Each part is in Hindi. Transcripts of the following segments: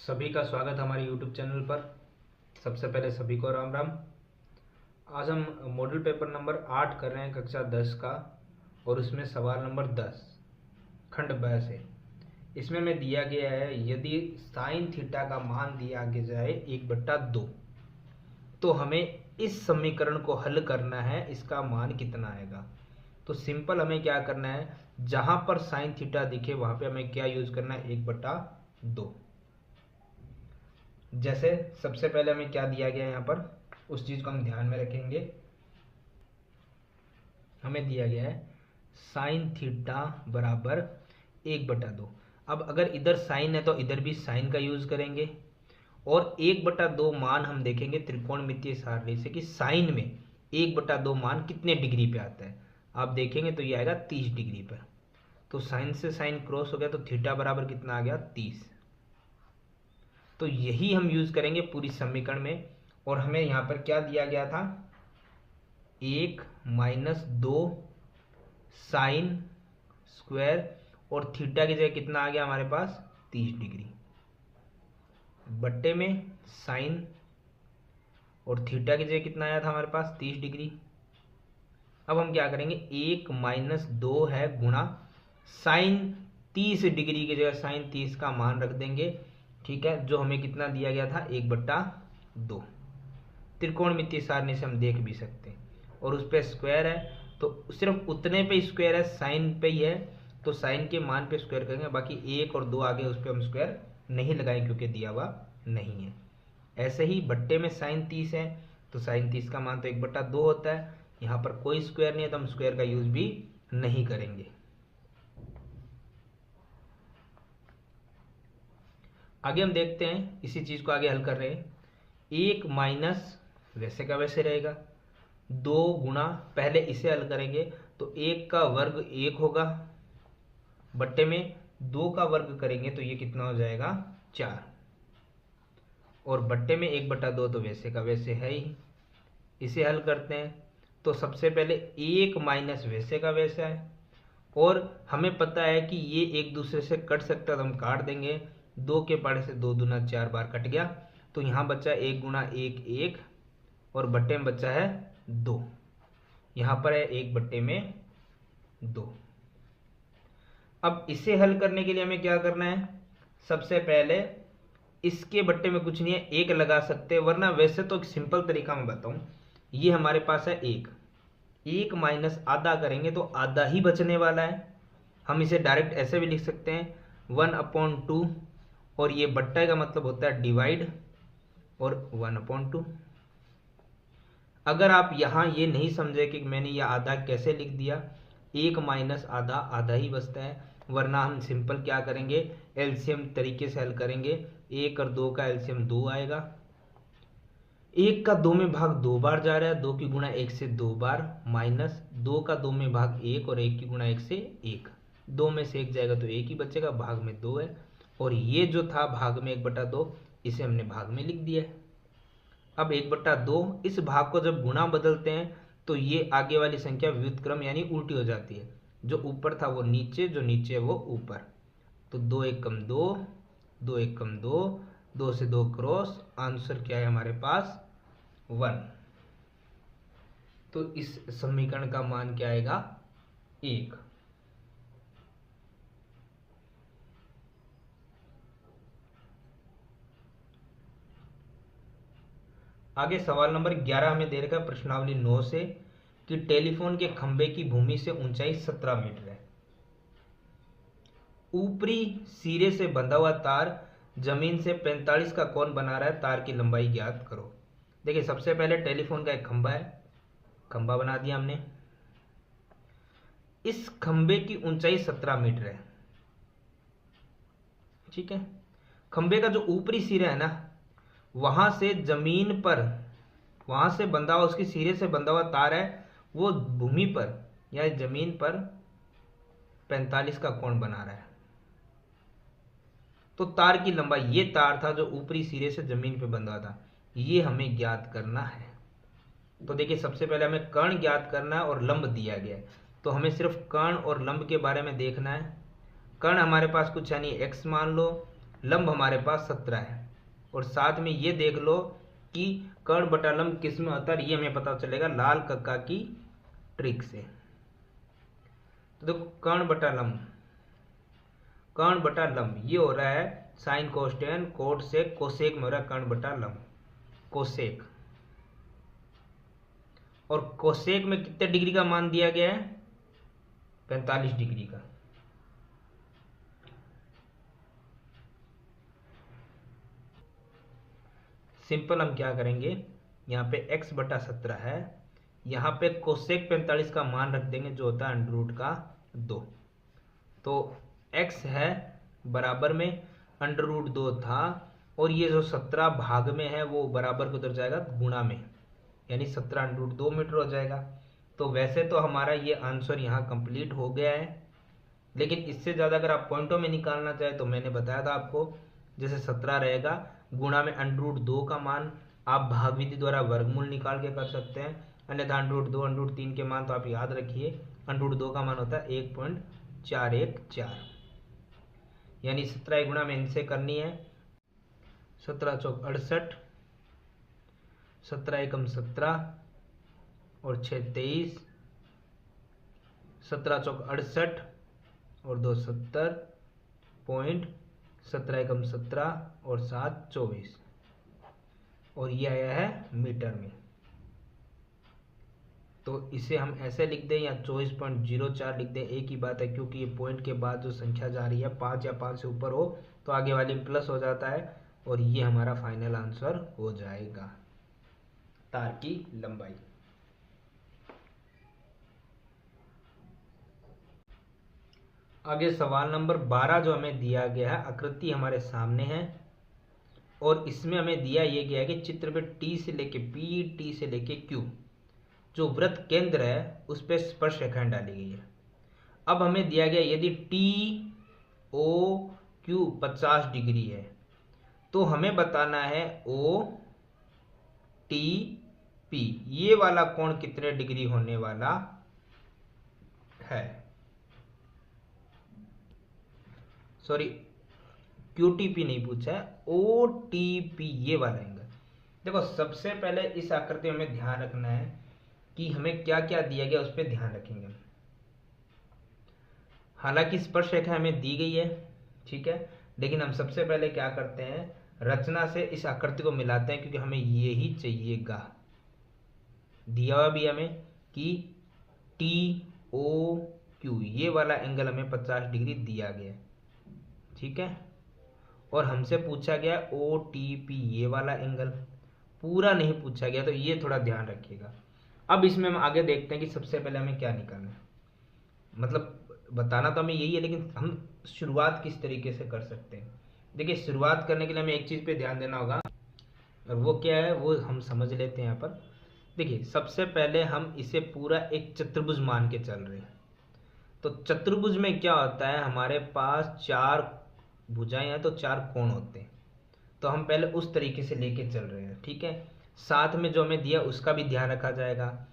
सभी का स्वागत हमारे YouTube चैनल पर। सबसे पहले सभी को राम राम। आज हम मॉडल पेपर नंबर 8 कर रहे हैं कक्षा 10 का, और उसमें सवाल नंबर 10 खंड ब से। इसमें हमें दिया गया है यदि साइन थीटा का मान दिया गया जाए 1/2, तो हमें इस समीकरण को हल करना है, इसका मान कितना आएगा। तो सिंपल हमें क्या करना है, जहां पर साइन थीटा दिखे वहां पे हमें क्या यूज करना है, 1/2। जैसे सबसे पहले हमें क्या दिया गया है यहाँ पर, उस चीज को हम ध्यान में रखेंगे। हमें दिया गया है साइन थीटा बराबर 1/2। अब अगर इधर साइन है तो इधर भी साइन का यूज करेंगे, और 1/2 मान हम देखेंगे त्रिकोणमितीय सारणी से कि साइन में 1/2 मान कितने डिग्री पे आता है। आप देखेंगे तो ये आएगा 30 डिग्री पर। तो साइन से साइन क्रॉस हो गया तो थीटा बराबर कितना आ गया, 30। तो यही हम यूज करेंगे पूरी समीकरण में। और हमें यहां पर क्या दिया गया था, 1 - 2 साइन स्क्वायर, और थीटा की जगह कितना आ गया हमारे पास, 30 डिग्री, बट्टे में साइन, और थीटा की जगह कितना आया था हमारे पास, 30 डिग्री। अब हम क्या करेंगे, 1 - 2 है गुणा साइन 30 डिग्री की जगह साइन 30 का मान रख देंगे, ठीक है, जो हमें कितना दिया गया था, 1/2। त्रिकोणमितीय सारणी से हम देख भी सकते हैं, और उस पर स्क्वायर है तो सिर्फ उतने पे स्क्वायर है, साइन पे ही है, तो साइन के मान पे स्क्वायर करेंगे। बाकी 1 और 2 आगे उस पर हम स्क्वायर नहीं लगाएंगे क्योंकि दिया हुआ नहीं है। ऐसे ही बट्टे में साइन 30 है तो साइन 30 का मान तो 1/2 होता है। यहाँ पर कोई स्क्वायर नहीं है तो हम स्क्वायर का यूज भी नहीं करेंगे। आगे हम देखते हैं, इसी चीज को आगे हल कर रहे हैं। 1 माइनस वैसे का वैसे रहेगा, 2 गुणा, पहले इसे हल करेंगे तो 1 का वर्ग 1 होगा, बट्टे में 2 का वर्ग करेंगे तो ये कितना हो जाएगा, 4, और बट्टे में 1/2 तो वैसे का वैसे है ही। इसे हल करते हैं तो सबसे पहले 1 माइनस वैसे का वैसा है, और हमें पता है कि ये एक दूसरे से कट सकता है तो हम काट देंगे। 2 के पाड़े से 2 दूना 4 बार कट गया, तो यहाँ बचा 1 गुणा 1 1, और बट्टे में बचा है 2। यहाँ पर है 1/2। अब इसे हल करने के लिए हमें क्या करना है, सबसे पहले इसके बट्टे में कुछ नहीं है, 1 लगा सकते हैं, वरना वैसे तो एक सिंपल तरीका मैं बताऊं। ये हमारे पास है 1 माइनस आधा करेंगे तो आधा ही बचने वाला है। हम इसे डायरेक्ट ऐसे भी लिख सकते हैं 1/2, और ये बट्टा का मतलब होता है डिवाइड, और 1/2। अगर आप यहाँ ये नहीं समझे कि मैंने ये आधा कैसे लिख दिया, 1 माइनस आधा आधा ही बचता है, वरना हम सिंपल क्या करेंगे, एलसीएम तरीके से हल करेंगे। 1 और 2 का एलसीएम 2 आएगा, 1 का 2 में भाग 2 बार जा रहा है, 2 की गुणा 1 से 2 बार, माइनस 2 का 2 में भाग 1, और 1 की गुणा 1 से 1, 2 में से 1 जाएगा तो 1 ही बचेगा, भाग में 2 है, और ये जो था भाग में 1/2, इसे हमने भाग में लिख दिया है। अब 1/2, इस भाग को जब गुणा बदलते हैं तो ये आगे वाली संख्या व्युत्क्रम यानी उल्टी हो जाती है, जो ऊपर था वो नीचे, जो नीचे है वो ऊपर। तो 2 1 कम 2, 2 1 कम 2, 2 से 2 क्रॉस, आंसर क्या है हमारे पास, 1। तो इस समीकरण का मान क्या आएगा, 1। आगे सवाल नंबर 11 हमें दे रखा है प्रश्नावली 9 से, कि टेलीफोन के खंभे की भूमि से ऊंचाई 17 मीटर है, ऊपरी सिरे से बंधा हुआ तार जमीन से 45 का कोण बना रहा है, तार की लंबाई ज्ञात करो। देखिए सबसे पहले टेलीफोन का एक खंभा है, खंभा बना दिया हमने, इस खंभे की ऊंचाई 17 मीटर है, ठीक है। खंभे का जो ऊपरी सिरा है ना, वहां से जमीन पर, वहां से बंधा हुआ, उसके सिरे से बंधा हुआ तार है, वो भूमि पर या जमीन पर 45 का कोण बना रहा है। तो तार की लंबाई, ये तार था जो ऊपरी सिरे से जमीन पे बंधा था, ये हमें ज्ञात करना है। तो देखिए सबसे पहले हमें कर्ण ज्ञात करना है और लंब दिया गया है, तो हमें सिर्फ कर्ण और लंब के बारे में देखना है। कर्ण हमारे पास कुछ यानी x मान लो, लंब हमारे पास 17 है, और साथ में ये देख लो कि कर्ण बटा लंब किस में होता है, ये हमें पता चलेगा लाल कक्का की ट्रिक से। तो देखो कर्ण बटा लंब ये हो रहा है साइन कोस्टेन कोट सेक, कोसेक में हो रहा है कर्ण बटा लंब कोसेक, और कोसेक में कितने डिग्री का मान दिया गया है, 45 डिग्री का। सिंपल हम क्या करेंगे, यहाँ पे x बटा 17 है, यहाँ पे कोसेक 45 का मान रख देंगे जो होता है अंडर रूट का 2। तो x है बराबर में अंडर रूट 2 था, और ये जो 17 भाग में है वो बराबर को उधर जाएगा गुणा में, यानी 17 अंडर रूट 2 मीटर हो जाएगा। तो वैसे तो हमारा ये आंसर यहाँ कंप्लीट हो गया है, लेकिन इससे ज़्यादा अगर आप पॉइंटों में निकालना चाहे तो मैंने बताया था आपको, जैसे 17 रहेगा गुणा में अंडर रूट 2 का मान, आप भाग विधि द्वारा वर्गमूल निकाल के कर सकते हैं, अन्यथा अंडर रूट 2 अंडर रूट 3 के मान तो आप याद रखिए, अंडर रूट 2 का मान होता है 1.414, यानी 17 गुणा में इनसे करनी है, 17 चौक 68, 17 एकम 17 और 6 23, 17 चौक 68 और 2 70 पॉइंट, 17 एकम 17 और 7 24, और ये आया है मीटर में। तो इसे हम ऐसे लिख दें या 24.04 लिख दें, एक ही बात है, क्योंकि ये पॉइंट के बाद जो संख्या जा रही है 5 या 5 से ऊपर हो तो आगे वाली में प्लस हो जाता है, और ये हमारा फाइनल आंसर हो जाएगा तार की लंबाई। आगे सवाल नंबर 12 जो हमें दिया गया है, आकृति हमारे सामने है और इसमें हमें दिया ये गया है कि चित्र में टी से लेके पी, टी से लेके क्यू जो वृत्त केंद्र है उस पर स्पर्श रेखाएं डाली गई है। अब हमें दिया गया यदि टी ओ क्यू 50 डिग्री है तो हमें बताना है ओ टी पी ये वाला कोण कितने डिग्री होने वाला है, सॉरी क्यूटीपी नहीं पूछा है, ओ टी पी ये वाला एंगल। देखो सबसे पहले इस आकृति में हमें ध्यान रखना है कि हमें क्या क्या दिया गया उस पर ध्यान रखेंगे। हालांकि स्पर्श रेखा हमें दी गई है, ठीक है, लेकिन हम सबसे पहले क्या करते हैं, रचना से इस आकृति को मिलाते हैं, क्योंकि हमें ये ही चाहिएगा। दिया हुआ भी हमें कि टी ओ क्यू ये वाला एंगल हमें 50 डिग्री दिया गया है, ठीक है, और हमसे पूछा गया ओ टी पी ये वाला एंगल, पूरा नहीं पूछा गया, तो ये थोड़ा ध्यान रखिएगा। अब इसमें हम आगे देखते हैं कि सबसे पहले हमें क्या निकालना है, मतलब बताना तो हमें यही है, लेकिन हम शुरुआत किस तरीके से कर सकते हैं। देखिए शुरुआत करने के लिए हमें एक चीज़ पे ध्यान देना होगा, और वो क्या है वो हम समझ लेते हैं यहाँ पर। देखिए सबसे पहले हम इसे पूरा एक चतुर्भुज मान के चल रहे हैं, तो चतुर्भुज में क्या होता है, हमारे पास 4 भुजाएं हैं तो 4 कोण होते हैं, तो हम पहले उस तरीके से लेके चल रहे हैं, ठीक है। साथ में जो हमें दिया उसका भी ध्यान रखा जाएगा।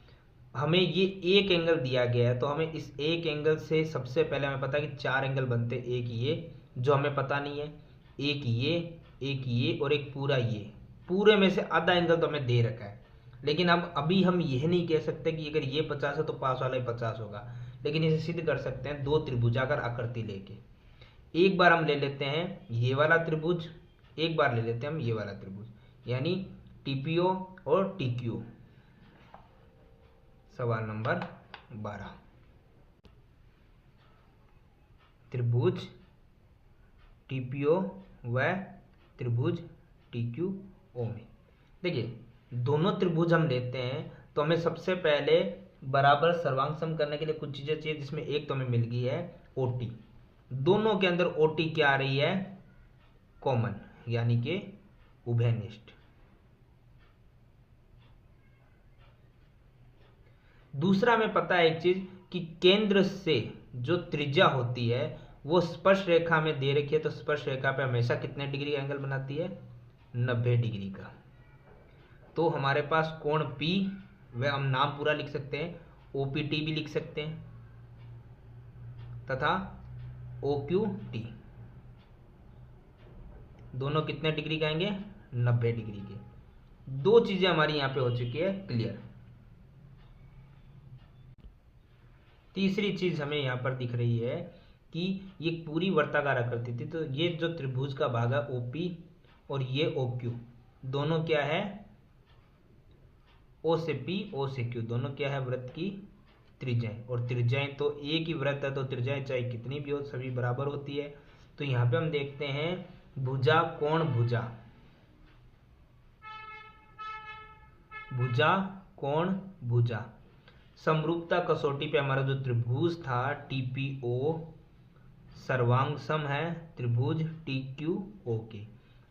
हमें ये एक एंगल दिया गया है तो हमें इस एक एंगल से सबसे पहले हमें पता है कि 4 एंगल बनते, एक ये जो हमें पता नहीं है, एक ये और एक पूरा ये, पूरे में से आधा एंगल तो हमें दे रखा है। लेकिन अब अभी हम यह नहीं कह सकते कि अगर ये 50 है तो पास वाला ही 50 होगा, लेकिन इसे सिद्ध कर सकते हैं 2 त्रिभुजाकार आकृति लेके। एक बार हम ले लेते हैं ये वाला त्रिभुज, एक बार ले लेते हैं हम ये वाला त्रिभुज, यानी टीपीओ और टीक्यू। सवाल नंबर 12, त्रिभुज टीपीओ व त्रिभुज टीक्यू ओ में। देखिए दोनों त्रिभुज हम लेते हैं तो हमें सबसे पहले बराबर सर्वांग सम करने के लिए कुछ चीजें चाहिए, जिसमें एक तो हमें मिल गई है ओटी। दोनों के अंदर ओटी क्या आ रही है, कॉमन, यानी कि उभयनिष्ठ। दूसरा हमें पता है एक चीज कि केंद्र से जो त्रिज्या होती है वो स्पर्श रेखा में दे रखी है, तो स्पर्श रेखा पे हमेशा कितने डिग्री का एंगल बनाती है, 90 डिग्री का। तो हमारे पास कोण P, वह हम नाम पूरा लिख सकते हैं, OPT भी लिख सकते हैं तथा OQT। दोनों कितने डिग्री के आएंगे, 90 डिग्री के। दो चीजें हमारी यहाँ पे हो चुकी है क्लियर। तीसरी चीज हमें यहाँ पर दिख रही है कि ये पूरी वर्ताकार आकृति थी, तो ये जो त्रिभुज का भाग है OP और ये OQ, दोनों क्या है, O से P, O से Q, दोनों क्या है, वृत्त की त्रिज्याएं। और त्रिज्याएं तो एक ही वृत्त है, तो त्रिज्याएं चाहे कितनी भी हो सभी बराबर होती है। तो यहाँ पे हम देखते हैं भुजा कोण भुजा, भुजा कोण भुजा, समरूपता कसौटी पे हमारा जो त्रिभुज था TPO सर्वांग सम है त्रिभुज TQO के।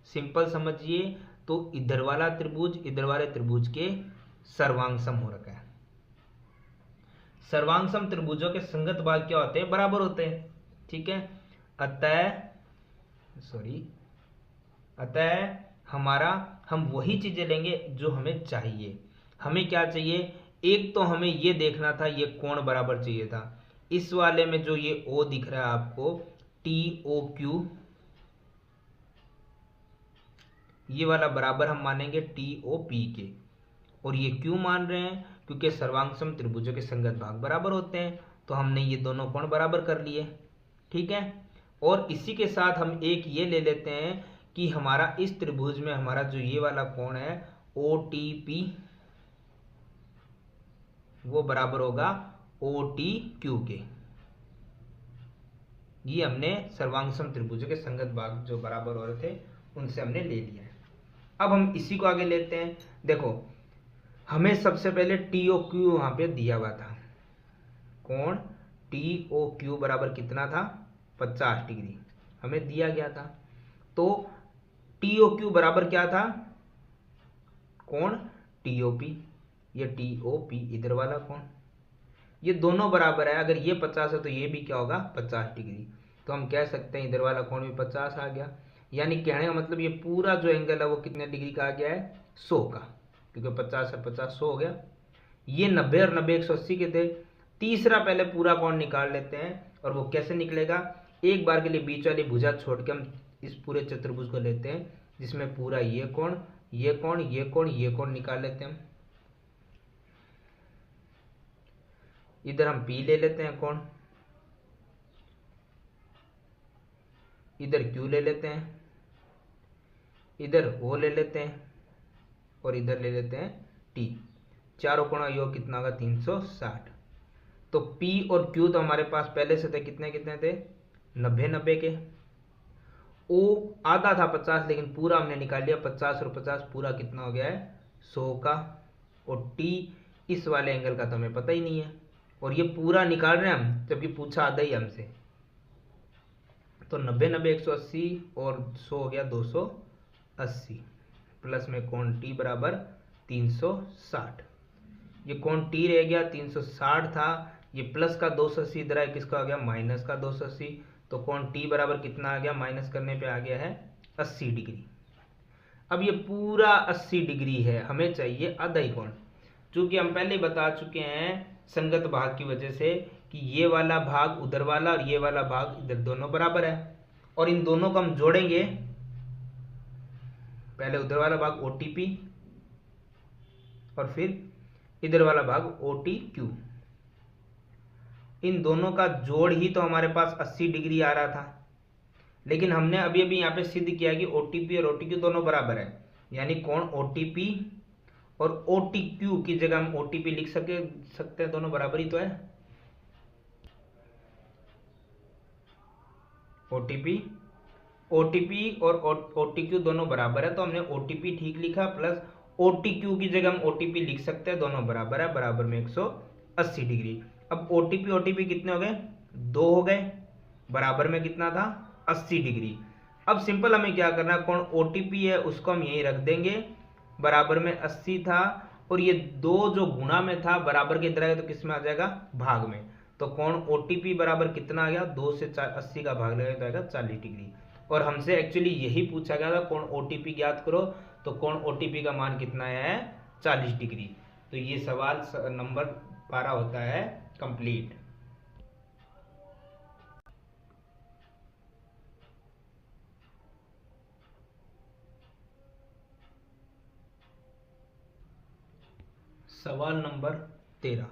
सिंपल समझिए तो इधर वाला त्रिभुज इधर वाले त्रिभुज के सर्वांग सम हो रखा है। सर्वांग सम त्रिभुजों के संगत भाग क्या होते हैं, बराबर होते हैं, ठीक है। अतः हम वही चीजें लेंगे जो हमें चाहिए। हमें क्या चाहिए, एक तो हमें ये देखना था ये कोण बराबर चाहिए था। इस वाले में जो ये O दिख रहा है आपको TOQ, ये वाला बराबर हम मानेंगे TOP के। और ये क्यों मान रहे हैं, क्योंकि सर्वांगसम त्रिभुजों के संगत भाग बराबर होते हैं। तो हमने ये दोनों कोण बराबर कर लिए, ठीक है। और इसी के साथ हम एक ये ले लेते हैं कि हमारा इस त्रिभुज में हमारा जो ये वाला कोण है OTP, वो बराबर होगा OTQ के। ये हमने सर्वांगसम त्रिभुजों के संगत भाग जो बराबर हो रहे थे उनसे हमने ले लिया है। अब हम इसी को आगे लेते हैं। देखो हमें सबसे पहले TOQ वहां पे दिया हुआ था, कोण TOQ बराबर कितना था, 50 डिग्री हमें दिया गया था। तो TOQ बराबर क्या था, कोण TOP, ये TOP इधर वाला कोण, ये दोनों बराबर है। अगर ये 50 है तो ये भी क्या होगा, 50 डिग्री। तो हम कह सकते हैं इधर वाला कोण भी 50 आ गया। यानी कहने का मतलब ये पूरा जो एंगल है वो कितने डिग्री का आ गया है, 100 का, क्योंकि 50 है 50 100 हो गया। ये 90 और 90 180 के थे। तीसरा पहले पूरा कोण निकाल लेते हैं, और वो कैसे निकलेगा, एक बार के लिए बीच वाली भुजा छोड़ के हम इस पूरे चतुर्भुज को लेते हैं जिसमें पूरा ये कोण ये कोण ये कोण ये कोण निकाल लेते हैं हम। इधर हम P ले लेते हैं कोण, इधर Q ले लेते हैं, इधर O ले लेते हैं, और इधर ले लेते हैं T। चारों कोणों का योग कितना होगा, 360। तो P और Q तो हमारे पास पहले से थे, कितने कितने थे, 90 90 के। O आधा था 50, लेकिन पूरा हमने निकाल लिया, 50 और 50 पूरा कितना हो गया है, 100 का। और T इस वाले एंगल का तो हमें पता ही नहीं है, और ये पूरा निकाल रहे हैं हम, जबकि पूछा आधा ही हमसे। तो 90 90 180 और 100 हो गया 280, प्लस में कोण T बराबर 360। ये कोण T रह गया 360 था, ये प्लस का 280 इधर है, किसका आ गया, माइनस का 280। तो कोण T बराबर कितना आ गया, माइनस करने पे आ गया है 80 डिग्री। अब ये पूरा 80 डिग्री है, हमें चाहिए आधा ही कोण। चूंकि हम पहले बता चुके हैं संगत भाग की वजह से कि ये वाला भाग उधर वाला और ये वाला भाग इधर, दोनों बराबर है। और इन दोनों को हम जोड़ेंगे, पहले उधर वाला भाग OTP और फिर इधर वाला भाग OTQ। इन दोनों का जोड़ ही तो हमारे पास 80 डिग्री आ रहा था। लेकिन हमने अभी अभी यहाँ पे सिद्ध किया कि OTP और OTQ दोनों बराबर है, यानी कोण OTP और OTQ की जगह हम OTP लिख सकते हैं, दोनों बराबर ही तो है। OTP और OTQ दोनों बराबर है, तो हमने OTP ठीक लिखा, प्लस OTQ की जगह हम OTP लिख सकते हैं, दोनों बराबर है, बराबर में 180 डिग्री। अब OTP कितने हो गए, 2 हो गए, बराबर में कितना था, 80 डिग्री। अब सिंपल हमें क्या करना है, कोण OTP है उसको हम यहीं रख देंगे, बराबर में 80 था, और ये 2 जो गुणा में था बराबर के इधर आएगा तो किस में आ जाएगा, भाग में। तो कोण OTP बराबर कितना आ गया, 2 से 80 का भाग लगेगा तो आएगा 40 डिग्री। और हमसे एक्चुअली यही पूछा गया था, कोण OTP ज्ञात करो, तो कोण OTP का मान कितना आया है, 40 डिग्री। तो ये सवाल नंबर 12 होता है कंप्लीट। सवाल नंबर 13।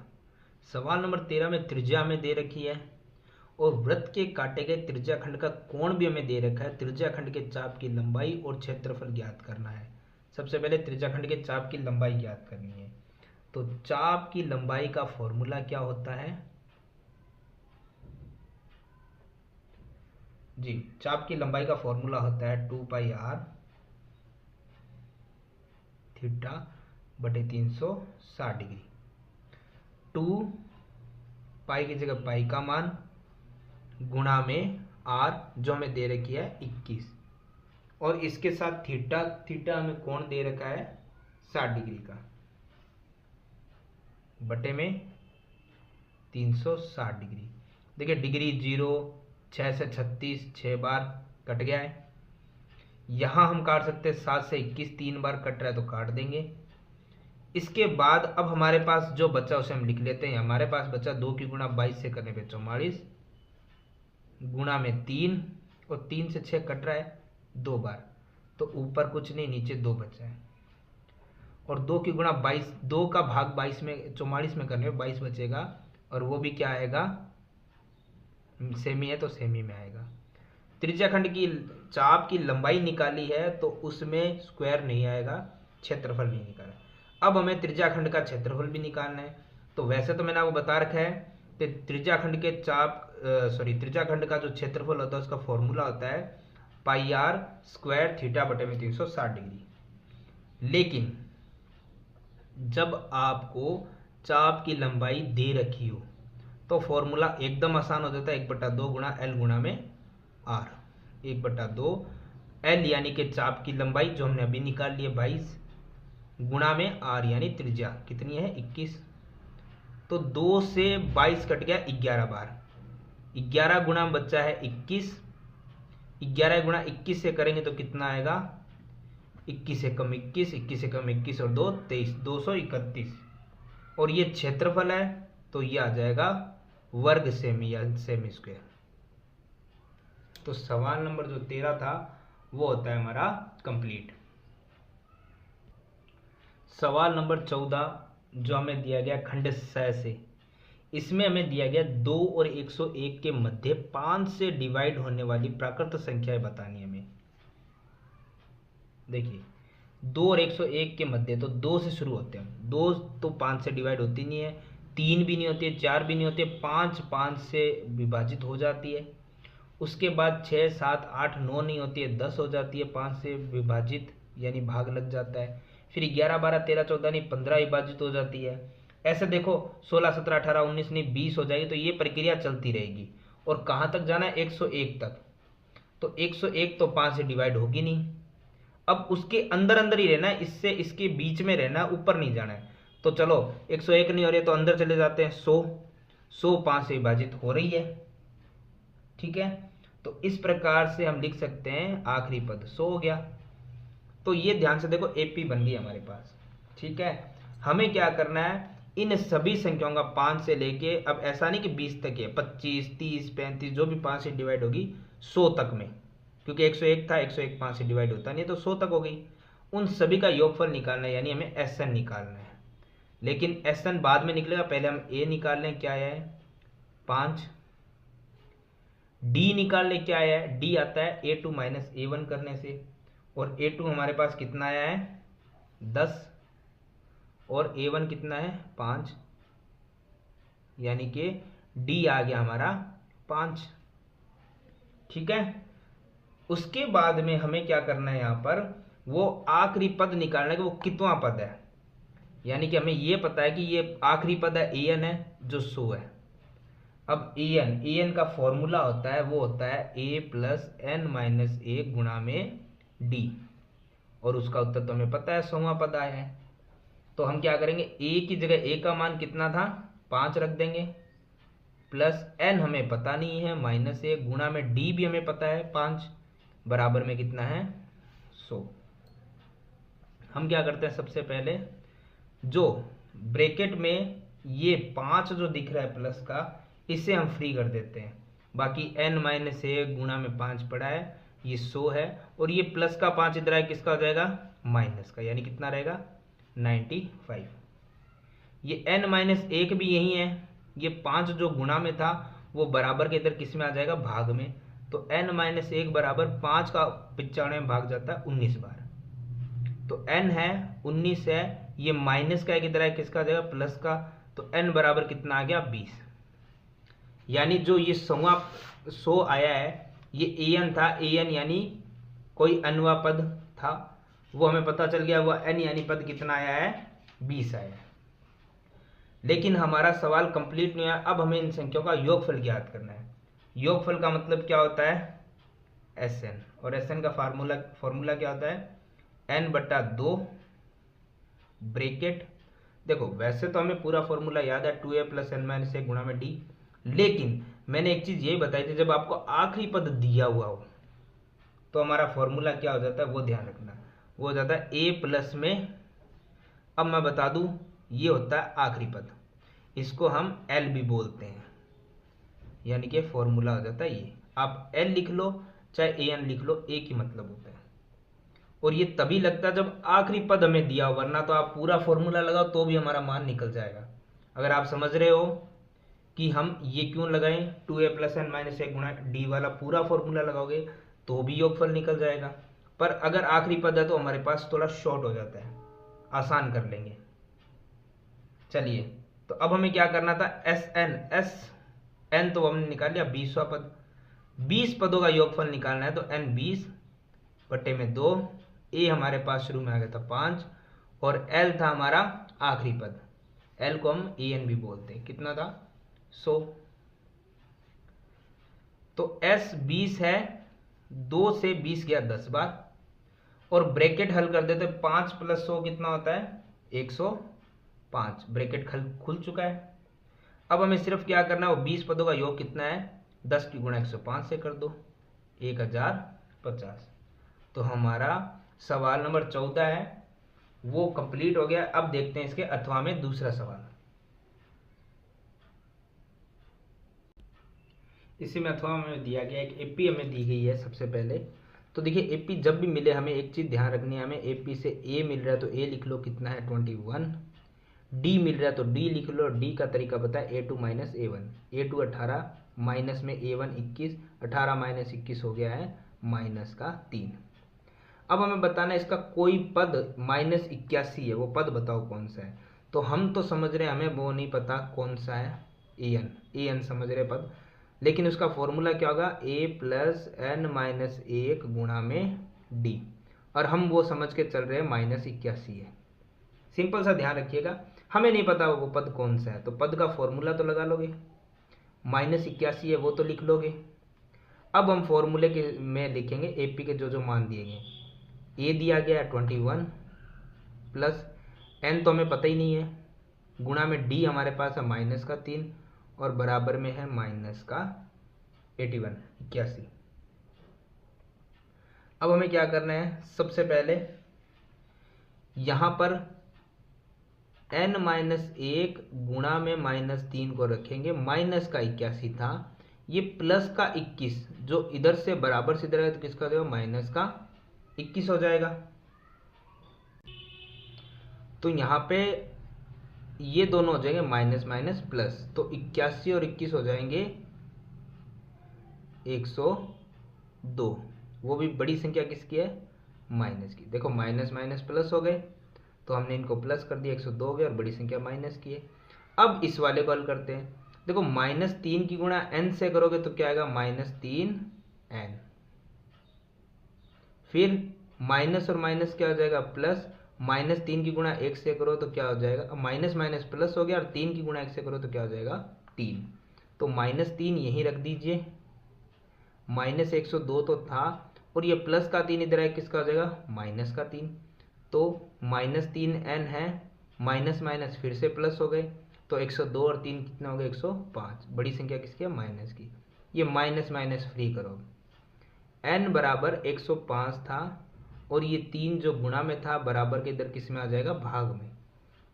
सवाल नंबर 13 में त्रिज्या हमें दे रखी है और वृत्त के काटे गए त्रिज्या खंड का कोण भी हमें दे रखा है। त्रिज्या खंड के चाप की लंबाई और क्षेत्रफल ज्ञात करना है। सबसे पहले त्रिज्या खंड के चाप की लंबाई ज्ञात करनी है। तो चाप की लंबाई का फॉर्मूला क्या होता है जी? चाप की लंबाई का फॉर्मूला होता है 2πr थीटा बटे 360 डिग्री। 2 पाई की जगह पाई का मान गुणा में आर जो हमें दे रखी है 21 और इसके साथ थीटा, थीटा हमें कोण दे रखा है 60 डिग्री का, बटे में 360 डिग्री। देखिए डिग्री 0, 6 से 36 6 बार कट गया है। यहां हम काट सकते हैं 7 से 21 3 बार कट रहा है तो काट देंगे। इसके बाद अब हमारे पास जो बचा उसे हम लिख लेते हैं। हमारे पास बचा 2 की गुणा 22 से करने पे 44 गुणा में 3 और 3 से 6 कट रहा है 2 बार, तो ऊपर कुछ नहीं नीचे 2 बचा है। और 2 की गुणा 22, 2 का भाग 22 में 44 में करने पे 22 बचेगा और वो भी क्या आएगा, सेमी है तो सेमी में आएगा। त्रिज्या खंड की चाप की लंबाई निकाली है तो उसमें स्क्वायर नहीं आएगा, क्षेत्रफल नहीं निकाला। अब हमें त्रिज्या खंड का क्षेत्रफल भी निकालना है। तो वैसे तो मैंने आपको बता रखा है कि त्रिज्या खंड के त्रिज्या खंड का जो क्षेत्रफल होता है उसका फॉर्मूला होता है πr स्क्वायर थीटा बटे में 360 डिग्री। लेकिन जब आपको चाप की लंबाई दे रखी हो तो फॉर्मूला एकदम आसान हो जाता है, 1/2 गुणा एल गुणा में आर। 1/2 एल यानी कि चाप की लंबाई जो हमने अभी निकाल ली है 22 गुणा में आर यानी त्रिज्या कितनी है 21। तो 2 से 22 कट गया 11 बार, 11 गुणा में बच्चा है 21, 11 गुणा 21 से करेंगे तो कितना आएगा, 21 से कम 21, 21 से कम 21 और 2 23, 231। और ये क्षेत्रफल है तो ये आ जाएगा वर्ग सेमी या सेमी स्क्वायर। तो सवाल नंबर जो 13 था वो होता है हमारा कंप्लीट। सवाल नंबर 14 जो हमें दिया गया खंड 6 से, इसमें हमें दिया गया 2 और 101 के मध्य 5 से डिवाइड होने वाली प्राकृत संख्याएं बतानी है हमें। देखिए 2 और 101 के मध्य तो 2 से शुरू होते हैं। 2 तो 5 से डिवाइड होती नहीं है, 3 भी नहीं होती है, 4 भी नहीं होती है, 5 से विभाजित हो जाती है। उसके बाद 6 7 8 9 नहीं होती है, 10 हो जाती है, 5 से विभाजित यानी भाग लग जाता है। फिर 11 12 13 14 नहीं 15 विभाजित हो जाती है। ऐसे देखो 16 17 18 19 नहीं 20 हो जाएगी। तो ये प्रक्रिया चलती रहेगी और कहाँ तक जाना है 101 तक। तो 101 तो 5 से डिवाइड होगी नहीं। अब उसके अंदर अंदर ही रहना है, इससे इसके बीच में रहना है, ऊपर नहीं जाना है। तो चलो 101 नहीं हो रही है तो अंदर चले जाते हैं। 100 5 से विभाजित हो रही है, ठीक है। तो इस प्रकार से हम लिख सकते हैं आखिरी पद 100 हो गया। तो ये ध्यान से देखो एपी बन गई हमारे पास, ठीक है। हमें क्या करना है, इन सभी संख्याओं का 5 से लेके, अब ऐसा नहीं कि 20 तक है, 25 30 35 जो भी 5 से डिवाइड होगी 100 तक में, क्योंकि 101 था 101 5 से डिवाइड होता नहीं तो 100 तक हो गई। उन सभी का योगफल निकालना है, यानी हमें एसएन निकालना है। लेकिन एसएन बाद में निकलेगा, पहले हम ए निकाल लें क्या है 5, डी निकाल लें क्या है, डी आता है a2 माइनस a1 करने से, और a2 हमारे पास कितना आया है 10 और a1 कितना है 5, यानी कि d आ गया हमारा 5, ठीक है। उसके बाद में हमें क्या करना है, यहां पर वो आखिरी पद निकालना है कि वो कितवां पद है। यानी कि हमें ये पता है कि ये आखिरी पद है an है जो 100 है। अब an का फॉर्मूला होता है वो होता है a प्लस n माइनस ए गुणा में d, और उसका उत्तर तो हमें पता है 100वां पद आया है। तो हम क्या करेंगे, a की जगह a का मान कितना था 5 रख देंगे, प्लस n हमें पता नहीं है माइनस ए गुणा में d भी हमें पता है 5, बराबर में कितना है 100। हम क्या करते हैं, सबसे पहले जो ब्रैकेट में ये 5 जो दिख रहा है प्लस का, इसे हम फ्री कर देते हैं। बाकी n माइनस ए गुणा में 5 पड़ा है, ये 100 है, और ये प्लस का 5 इधर है, किसका हो जाएगा माइनस का, यानी कितना रहेगा 95। ये n-1 भी यही है, ये 5 जो गुणा में था वो बराबर के इधर किस में आ जाएगा, भाग में। तो n-1 बराबर 5 का 95 में भाग जाता है 19 बार। तो n है 19 है, ये माइनस का किधर है, किसका आ जाएगा, प्लस का। तो n बराबर कितना आ गया, 20। यानी जो ये 100 आया है ये an था, an यानी कोई अनवा पद था, वो हमें पता चल गया, वो n यानी पद कितना आया है, 20 आया है। लेकिन हमारा सवाल कंप्लीट नहीं है। अब हमें इन संख्याओं का योगफल ज्ञात करना है। योगफल का मतलब क्या होता है, Sn, और Sn का फार्मूला क्या होता है, n/2 ब्रेकेट। देखो वैसे तो हमें पूरा फॉर्मूला याद है, 2a + n-1 गुणा में d, लेकिन मैंने एक चीज ये बताई थी, जब आपको आखिरी पद दिया हुआ हो तो हमारा फॉर्मूला क्या हो जाता है, वो ध्यान रखना, वो हो जाता है a प्लस में, अब मैं बता दूं, ये होता है आखिरी पद, इसको हम l भी बोलते हैं, यानी कि फॉर्मूला हो जाता है ये। आप l लिख लो चाहे an लिख लो, एक ही मतलब होता है। और ये तभी लगता है जब आखिरी पद हमें दिया हो, वरना तो आप पूरा फॉर्मूला लगाओ तो भी हमारा मान निकल जाएगा। अगर आप समझ रहे हो कि हम ये क्यों लगाएं, 2a + n-1 गुणा d वाला पूरा फॉर्मूला लगाओगे तो भी योगफल निकल जाएगा। पर अगर आखिरी पद है तो हमारे पास थोड़ा शॉर्ट हो जाता है, आसान कर लेंगे। चलिए, तो अब हमें क्या करना था, Sn तो हमने निकाल लिया 20वां पद, 20 पदों का योगफल निकालना है। तो n 20/2, a हमारे पास शुरू में आ गया था 5, और l था हमारा आखिरी पद, l को हम an भी बोलते हैं, कितना था, 100। तो s 20 है, 2 से 20 गया 10 बार, और ब्रैकेट हल कर देते, 5 + 100 कितना होता है, 105। ब्रैकेट खुल चुका है। अब हमें सिर्फ क्या करना है, वो 20 पदों का योग कितना है, 10 की गुणा 105 से कर दो, 1050। तो हमारा सवाल नंबर 14 है वो कंप्लीट हो गया। अब देखते हैं इसके अथवा में दूसरा सवाल। इसी में अथवा में दिया गया एक एपी हमें दी गई है सबसे पहले। तो देखिए एपी जब भी मिले हमें एक चीज ध्यान रखनी है, हमें एपी से ए मिल रहा है तो ए लिख लो, कितना है 21। डी मिल रहा है तो डी लिख लो, डी का तरीका पता है, a2 - a1, a2 18 माइनस में a1 21, 18 - 21 हो गया है -3। अब हमें बताना है इसका कोई पद -81 है, वो पद बताओ कौन सा है। तो हम तो समझ रहे हैं, हमें वो नहीं पता कौन सा है, an समझ रहे पद, लेकिन उसका फॉर्मूला क्या होगा, a + n-1 गुणा में d, और हम वो समझ के चल रहे हैं -81 है। सिंपल सा ध्यान रखिएगा, हमें नहीं पता वो पद कौन सा है, तो पद का फॉर्मूला तो लगा लोगे, -81 है वो तो लिख लोगे। अब हम फॉर्मूले के में लिखेंगे एपी के जो जो मान दिए गए, ए दिया गया है 21 प्लस n तो हमें पता ही नहीं है, गुणा में d हमारे पास है -3 और बराबर में है -81। अब हमें क्या करना है, सबसे पहले यहां पर n-1 गुणा में -3 को रखेंगे, माइनस का 81 था, ये प्लस का 21 जो इधर से बराबर से इधर है तो किसका हो जाएगा, -21 हो जाएगा। तो यहाँ पे ये दोनों हो जाएंगे माइनस माइनस प्लस, तो 81 और 21 हो जाएंगे 102। वो भी बड़ी संख्या किसकी है, माइनस की। देखो माइनस माइनस प्लस हो गए तो हमने इनको प्लस कर दिया, 102 हो गए, और बड़ी संख्या माइनस की है। अब इस वाले को हल करते हैं। देखो -3 की गुणा n से करोगे तो क्या आएगा, -3n। फिर माइनस और माइनस क्या हो जाएगा, प्लस, -3 की गुणा 1 से करो तो क्या हो जाएगा, माइनस माइनस प्लस हो गया, और 3 की गुणा 1 से करो तो क्या हो जाएगा, 3। तो -3 यहीं रख दीजिए, -102 तो था, और ये प्लस का 3 इधर है, किसका हो जाएगा, माइनस का 3। तो -3n है, माइनस माइनस फिर से प्लस हो गए, तो 102 और 3 कितना हो गया, 105। बड़ी संख्या किसकी है, माइनस की। ये माइनस माइनस फ्री करो, n बराबर 105 था, और ये 3 जो गुणा में था बराबर के इधर किस में आ जाएगा, भाग में।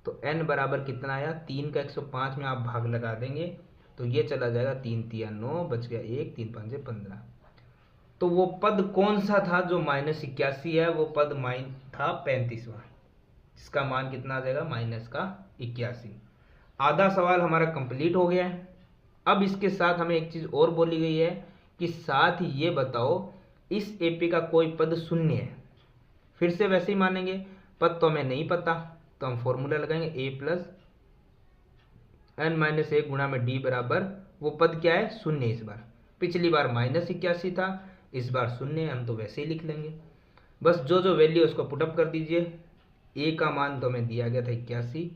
तो n बराबर कितना आया, 3 का 105 में आप भाग लगा देंगे तो ये चला जाएगा, 3 3 9, बच गया 1, 3 5 15। तो वो पद कौन सा था जो -81 है, वो पद था 35वां। इसका मान कितना आ जाएगा, -81। आधा सवाल हमारा कंप्लीट हो गया है। अब इसके साथ हमें एक चीज और बोली गई है कि साथ ही ये बताओ इस एपी का कोई पद शून्य है। फिर से वैसे ही मानेंगे, पद तो हमें नहीं पता तो हम फॉर्मूला लगाएंगे ए प्लस एन माइनस एक गुणा में डी बराबर, वो पद क्या है, शून्य। इस बार पिछली बार -81 था, इस बार शून्य है, हम तो वैसे ही लिख लेंगे। बस जो जो वैल्यू उसको पुटअप कर दीजिए। ए का मान तो हमें दिया गया था 81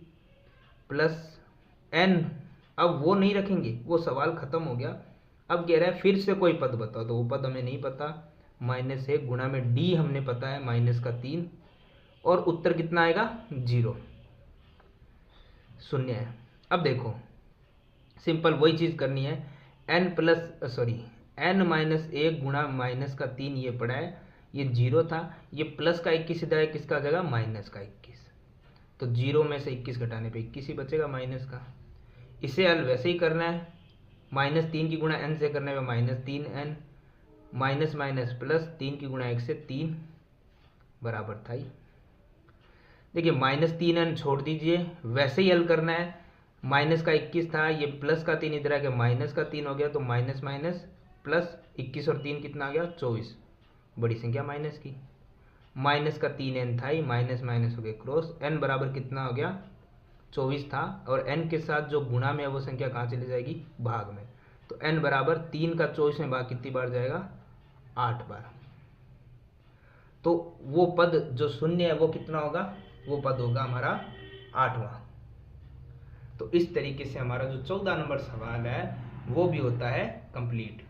प्लस एन, अब वो नहीं रखेंगे, वो सवाल खत्म हो गया। अब कह रहा है फिर से कोई पद बताओ, तो वो पद हमें नहीं पता। -1 गुणा में डी हमने पता है -3, और उत्तर कितना आएगा 0, शून्य है। अब देखो सिंपल वही चीज करनी है, n -1 गुणा -3 ये पड़ा है, ये 0 था, ये प्लस का 21 इधर है, किसका आ जाएगा माइनस का 21, तो 0 में से 21 घटाने पे 21 ही बचेगा माइनस का। इसे हल वैसे ही करना है, -3 की गुणा n से करने पे -3n, माइनस माइनस प्लस 3 की गुणा 1 से 3 बराबर था ही। देखिए -3n छोड़ दीजिए, वैसे ही हल करना है। माइनस का 21 था, ये प्लस का 3 इधर आ गया, माइनस का 3 हो गया, तो माइनस माइनस प्लस 21 और 3 कितना आ गया 24, बड़ी संख्या माइनस की। माइनस का 3n था ही, माइनस माइनस हो गया क्रॉस, n बराबर कितना हो गया 24 था, और n के साथ जो गुणा में है वो संख्या कहाँ चली जाएगी, भाग में। तो n बराबर 3 का 24 में भाग कितनी बार जाएगा, 8 बार। तो वो पद जो शून्य है वो कितना होगा, वो पद होगा हमारा 8वां। तो इस तरीके से हमारा जो 14 नंबर सवाल है वो भी होता है कंप्लीट।